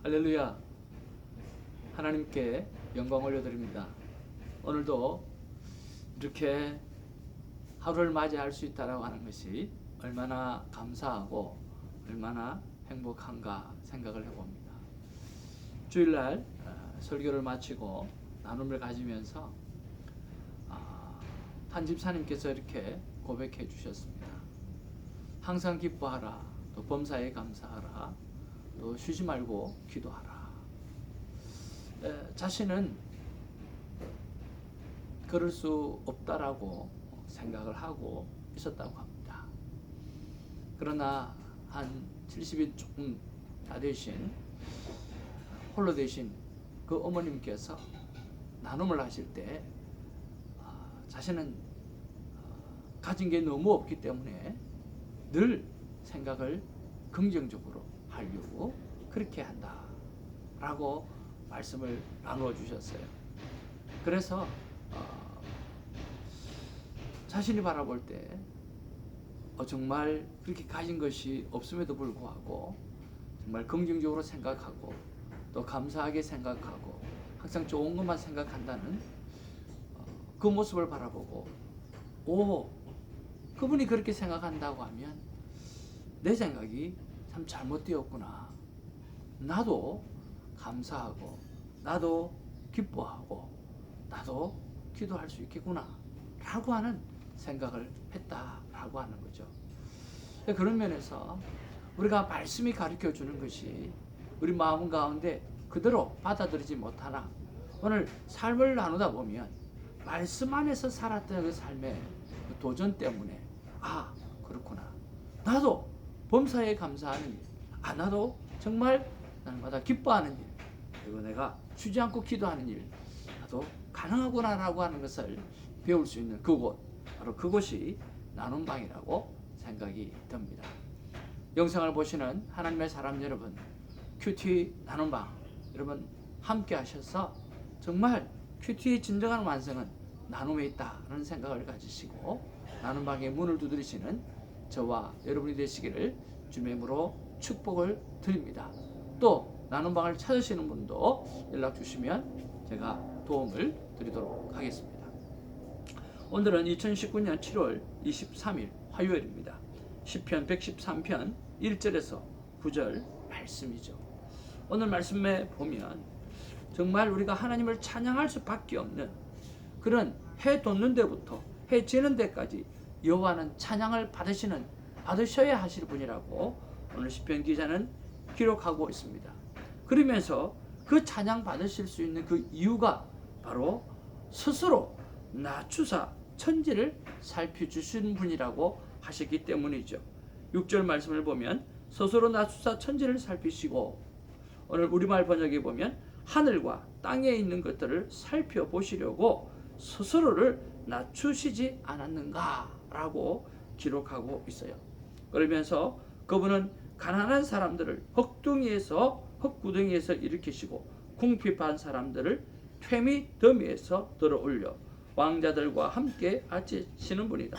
할렐루야. 하나님께 영광 올려드립니다. 오늘도 이렇게 하루를 맞이할 수 있다고 하는 것이 얼마나 감사하고 얼마나 행복한가 생각을 해봅니다. 주일날 설교를 마치고 나눔을 가지면서 한 집사님께서 이렇게 고백해 주셨습니다. 항상 기뻐하라, 또 범사에 감사하라, 또 쉬지 말고 기도하라. 자신은 그럴 수 없다라고 생각을 하고 있었다고 합니다. 그러나 한 70이 조금 다 되신, 홀로 되신 그 어머님께서 나눔을 하실 때 자신은 가진 게 너무 없기 때문에 늘 생각을 긍정적으로 하려고 그렇게 한다 라고 말씀을 나누어 주셨어요. 그래서 자신이 바라볼 때 정말 그렇게 가진 것이 없음에도 불구하고 정말 긍정적으로 생각하고 또 감사하게 생각하고 항상 좋은 것만 생각한다는 그 모습을 바라보고, 그분이 그렇게 생각한다고 하면 내 생각이 참 잘못되었구나, 나도 감사하고 나도 기뻐하고 나도 기도할 수 있겠구나 라고 하는 생각을 했다라고 하는 거죠. 그런 면에서 우리가 말씀이 가르쳐 주는 것이 우리 마음 가운데 그대로 받아들이지 못하나 오늘 삶을 나누다 보면 말씀 안에서 살았던 그 삶의 그 도전 때문에 그렇구나, 나도 범사에 감사하는 일, 나도 정말 날마다 기뻐하는 일, 그리고 내가 쉬지 않고 기도하는 일, 나도 가능하구나 라고 하는 것을 배울 수 있는 그곳, 바로 그곳이 나눔방이라고 생각이 듭니다. 영상을 보시는 하나님의 사람 여러분, 큐티 나눔방 여러분 함께 하셔서 정말 큐티의 진정한 완성은 나눔에 있다는 생각을 가지시고 나눔방의 문을 두드리시는 저와 여러분이 되시기를 주님의 이름으로 축복을 드립니다. 또 나눔방을 찾으시는 분도 연락 주시면 제가 도움을 드리도록 하겠습니다. 오늘은 2019년 7월 23일 화요일입니다. 시편 113편 1절에서 9절 말씀이죠. 오늘 말씀에 보면 정말 우리가 하나님을 찬양할 수밖에 없는 그런 해 돋는 데부터 해 지는 데까지 여호와는 찬양을 받으셔야 하실 분이라고 오늘 시편 기자는 기록하고 있습니다. 그러면서 그 찬양 받으실 수 있는 그 이유가 바로 스스로 낮추사 천지를 살펴주시는 분이라고 하셨기 때문이죠. 6절 말씀을 보면 스스로 낮추사 천지를 살피시고, 오늘 우리말 번역에 보면 하늘과 땅에 있는 것들을 살펴보시려고 스스로를 낮추시지 않았는가 라고 기록하고 있어요. 그러면서 그분은 가난한 사람들을 흙구덩이에서 일으키시고 궁핍한 사람들을 퇴미 더미에서 들어올려 왕자들과 함께 앉히시는 분이다.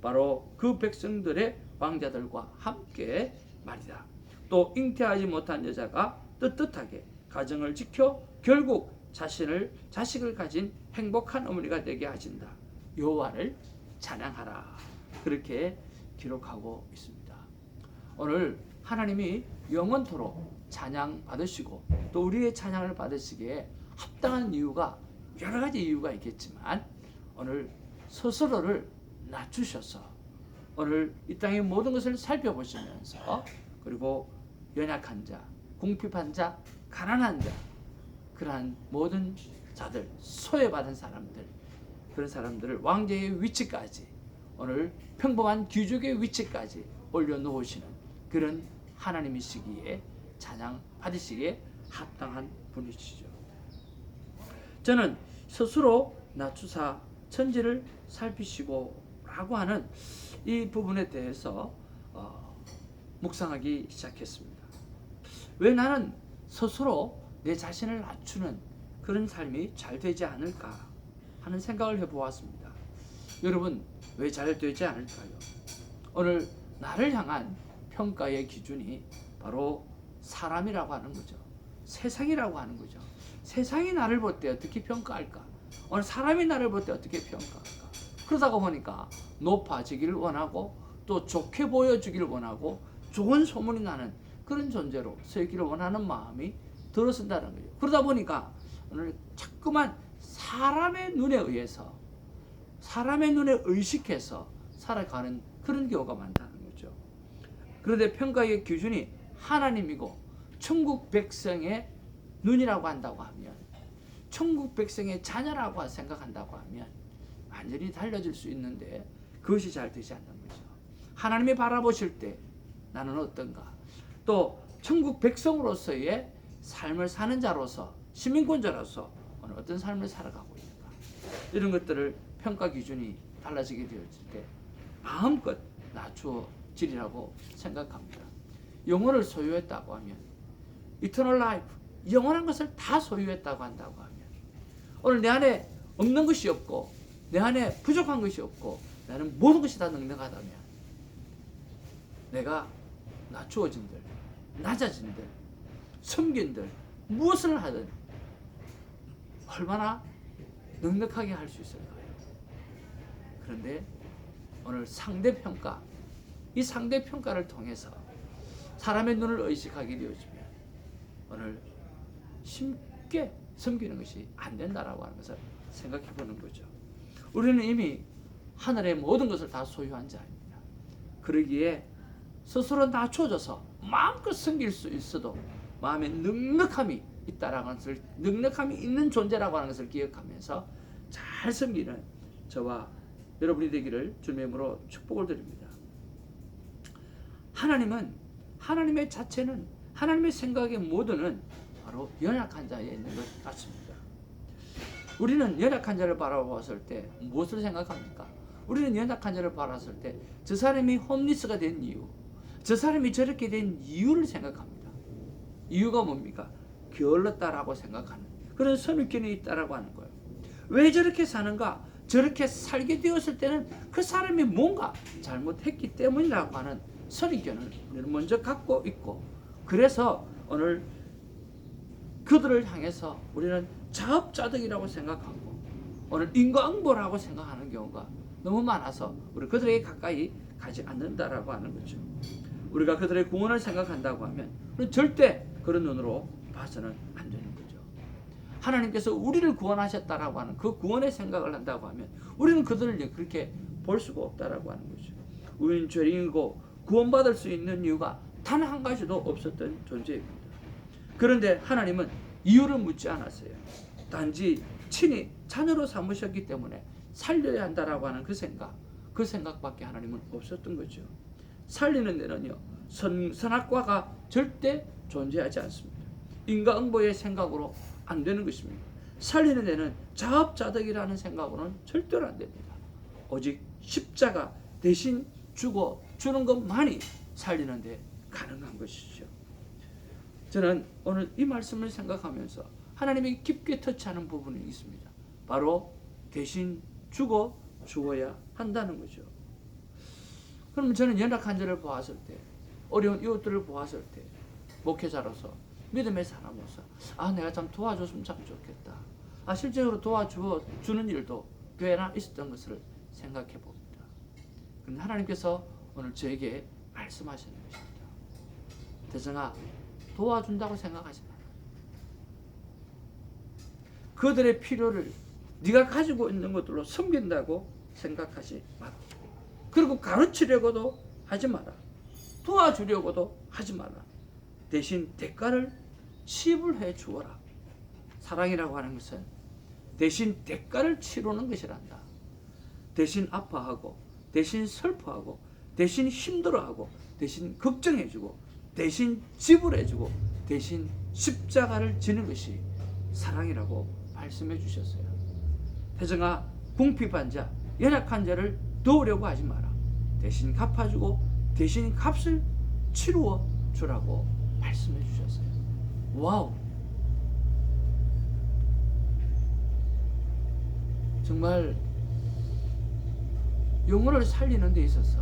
바로 그 백성들의 왕자들과 함께 말이다. 또 잉태하지 못한 여자가 떳떳하게 가정을 지켜 결국 자식을 가진 행복한 어머니가 되게 하신다. 여호와를 찬양하라. 그렇게 기록하고 있습니다. 오늘 하나님이 영원토록 찬양 받으시고 또 우리의 찬양을 받으시기에 합당한 이유가 여러 가지 이유가 있겠지만, 오늘 스스로를 낮추셔서 오늘 이 땅의 모든 것을 살펴보시면서, 그리고 연약한 자, 궁핍한 자, 가난한 자, 그러한 모든 자들, 소외받은 사람들, 그런 사람들을 왕자의 위치까지, 오늘 평범한 귀족의 위치까지 올려놓으시는 그런 하나님이시기에 찬양 받으시기에 합당한 분이시죠. 저는 스스로 낮추사 천지를 살피시고 라고 하는 이 부분에 대해서 묵상하기 시작했습니다. 왜 나는 스스로 내 자신을 낮추는 그런 삶이 잘 되지 않을까 하는 생각을 해보았습니다. 여러분, 왜 잘 되지 않을까요? 오늘 나를 향한 평가의 기준이 바로 사람이라고 하는 거죠. 세상이라고 하는 거죠. 세상이 나를 볼 때 어떻게 평가할까? 오늘 사람이 나를 볼 때 어떻게 평가할까? 그러다가 보니까 높아지기를 원하고 또 좋게 보여주기를 원하고 좋은 소문이 나는 그런 존재로 서기를 원하는 마음이 들어선다는 거예요. 그러다 보니까 오늘 자꾸만 사람의 눈에 의해서 사람의 눈에 의식해서 살아가는 그런 경우가 많다는 거죠. 그런데 평가의 기준이 하나님이고 천국 백성의 눈이라고 한다고 하면, 천국 백성의 자녀라고 생각한다고 하면 완전히 달라질 수 있는데 그것이 잘 되지 않는 거죠. 하나님이 바라보실 때 나는 어떤가? 또 천국 백성으로서의 삶을 사는 자로서, 시민권자로서 오늘 어떤 삶을 살아가고 있는가? 이런 것들을 평가 기준이 달라지게 되었을 때 마음껏 낮추어지리라고 생각합니다. 영혼을 소유했다고 하면, 이터널 라이프, 영원한 것을 다 소유했다고 한다고 하면, 오늘 내 안에 없는 것이 없고 내 안에 부족한 것이 없고 나는 모든 것이 다 능력하다면, 내가 낮추어진들, 낮아진들, 섬긴들, 무엇을 하든 얼마나 넉넉하게 할 수 있을까요? 그런데 오늘 상대평가, 이 상대평가를 통해서 사람의 눈을 의식하게 되어지면 오늘 쉽게 섬기는 것이 안 된다라고 하는 것을 생각해 보는 거죠. 우리는 이미 하늘의 모든 것을 다 소유한 자입니다. 그러기에 스스로 낮춰져서 마음껏 섬길 수 있어도 마음에 넉넉함이 있다라는 것을, 넉넉함이 있는 존재라고 하는 것을 기억하면서 잘 섬기는 저와 여러분이 되기를 주님의 이름으로 축복을 드립니다. 하나님은, 하나님의 자체는, 하나님의 생각의 모든은 바로 연약한 자에 있는 것 같습니다. 우리는 연약한 자를 바라보았을 때 무엇을 생각합니까? 우리는 연약한 자를 바라봤을 때 저 사람이 홈리스가 된 이유, 저 사람이 저렇게 된 이유를 생각합니다. 이유가 뭡니까? 게을렀다라고 생각하는 그런 선입견이 있다라고 하는 거예요. 왜 저렇게 사는가? 저렇게 살게 되었을 때는 그 사람이 뭔가 잘못했기 때문이라고 하는 선입견을 우리는 먼저 갖고 있고, 그래서 오늘 그들을 향해서 우리는 자업자득이라고 생각하고 오늘 인과응보라고 생각하는 경우가 너무 많아서 우리 그들에게 가까이 가지 않는다라고 하는 거죠. 우리가 그들의 구원을 생각한다고 하면 우리는 절대 그런 눈으로 봐서는 안 되는 거죠. 하나님께서 우리를 구원하셨다라고 하는 그 구원의 생각을 한다고 하면 우리는 그들을 그렇게 볼 수가 없다라고 하는 거죠. 우리는 죄인이고 구원받을 수 있는 이유가 단 한 가지도 없었던 존재입니다. 그런데 하나님은 이유를 묻지 않았어요. 단지 친히 자녀로 삼으셨기 때문에 살려야 한다라고 하는 그 생각밖에 하나님은 없었던 거죠. 살리는 데는요, 선악과가 절대 존재하지 않습니다. 인과응보의 생각으로 안 되는 것입니다. 살리는 데는 자업자득이라는 생각으로는 절대로 안 됩니다. 오직 십자가 대신 죽어 주는 것만이 살리는 데 가능한 것이죠. 저는 오늘 이 말씀을 생각하면서 하나님이 깊게 터치하는 부분이 있습니다. 바로 대신 죽어 주어야 한다는 거죠. 그러면 저는 연약한 자를 보았을 때, 어려운 이웃들을 보았을 때, 목회자로서, 믿음의 사람으로서 내가 참 도와줬으면 참 좋겠다. 실제로 도와주는 일도 꽤나 있었던 것을 생각해 봅니다. 그런데 하나님께서 오늘 저에게 말씀하시는 것입니다. 대성아, 도와준다고 생각하지 마라. 그들의 필요를 네가 가지고 있는 것들로 섬긴다고 생각하지 마라. 그리고 가르치려고도 하지 마라. 도와주려고도 하지 마라. 대신 대가를 지불해 주어라. 사랑이라고 하는 것은 대신 대가를 치르는 것이란다. 대신 아파하고, 대신 슬퍼하고, 대신 힘들어하고, 대신 걱정해주고, 대신 지불해주고, 대신 십자가를 지는 것이 사랑이라고 말씀해 주셨어요. 태정아, 궁핍한 자, 연약한 자를 도우려고 하지 마라. 대신 갚아주고 대신 값을 치루어 주라고 말씀해 주셨어요. 와우! 정말 영혼을 살리는 데 있어서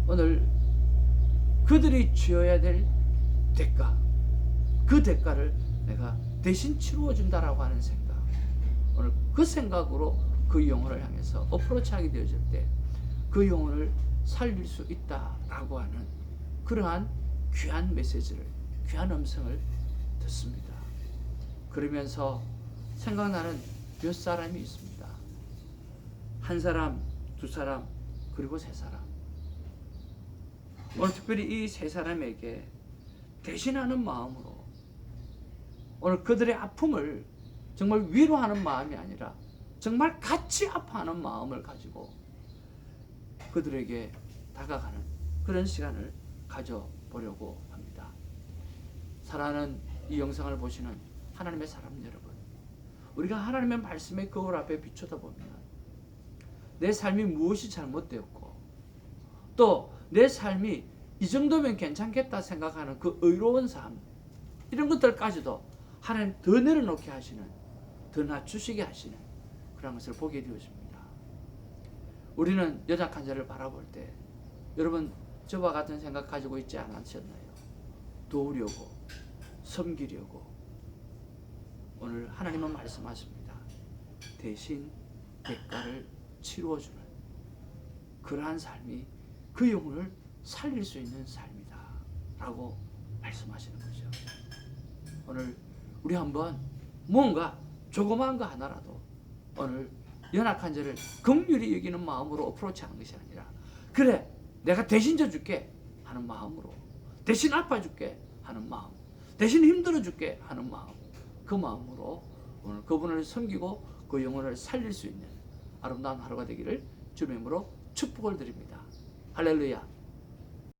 오늘 그들이 지어야 될 대가, 그 대가를 내가 대신 치루어 준다라고 하는 생각, 오늘 그 생각으로 그 영혼을 향해서 어프로치하게 되어질 때 그 영혼을 살릴 수 있다라고 하는 그러한 귀한 메시지를, 귀한 음성을 듣습니다. 그러면서 생각나는 몇 사람이 있습니다. 한 사람, 두 사람, 그리고 세 사람. 오늘 특별히 이 세 사람에게 대신하는 마음으로 오늘 그들의 아픔을 정말 위로하는 마음이 아니라 정말 같이 아파하는 마음을 가지고 그들에게 다가가는 그런 시간을 가져보려고 합니다. 사랑하는 이 영상을 보시는 하나님의 사람 여러분, 우리가 하나님의 말씀의 거울 앞에 비추다 보면 내 삶이 무엇이 잘못되었고 또 내 삶이 이 정도면 괜찮겠다 생각하는 그 의로운 삶, 이런 것들까지도 하나님 더 내려놓게 하시는, 더 낮추시게 하시는 그런 것을 보게 되어집니다. 우리는 연약한 자를 바라볼 때 여러분 저와 같은 생각 가지고 있지 않으셨나요? 도우려고, 섬기려고. 오늘 하나님은 말씀하십니다. 대신 대가를 치루어주는 그러한 삶이 그 영혼을 살릴 수 있는 삶이다 라고 말씀하시는 거죠. 오늘 우리 한번 뭔가 조그마한 거 하나라도 오늘 연약한 자를 긍휼히 여기는 마음으로 어프로치하는 것이 아니라, 그래 내가 대신 져줄게 하는 마음으로, 대신 아파줄게 하는 마음, 대신 힘들어줄게 하는 마음, 그 마음으로 오늘 그분을 섬기고 그 영혼을 살릴 수 있는 아름다운 하루가 되기를 주님으로 축복을 드립니다. 할렐루야.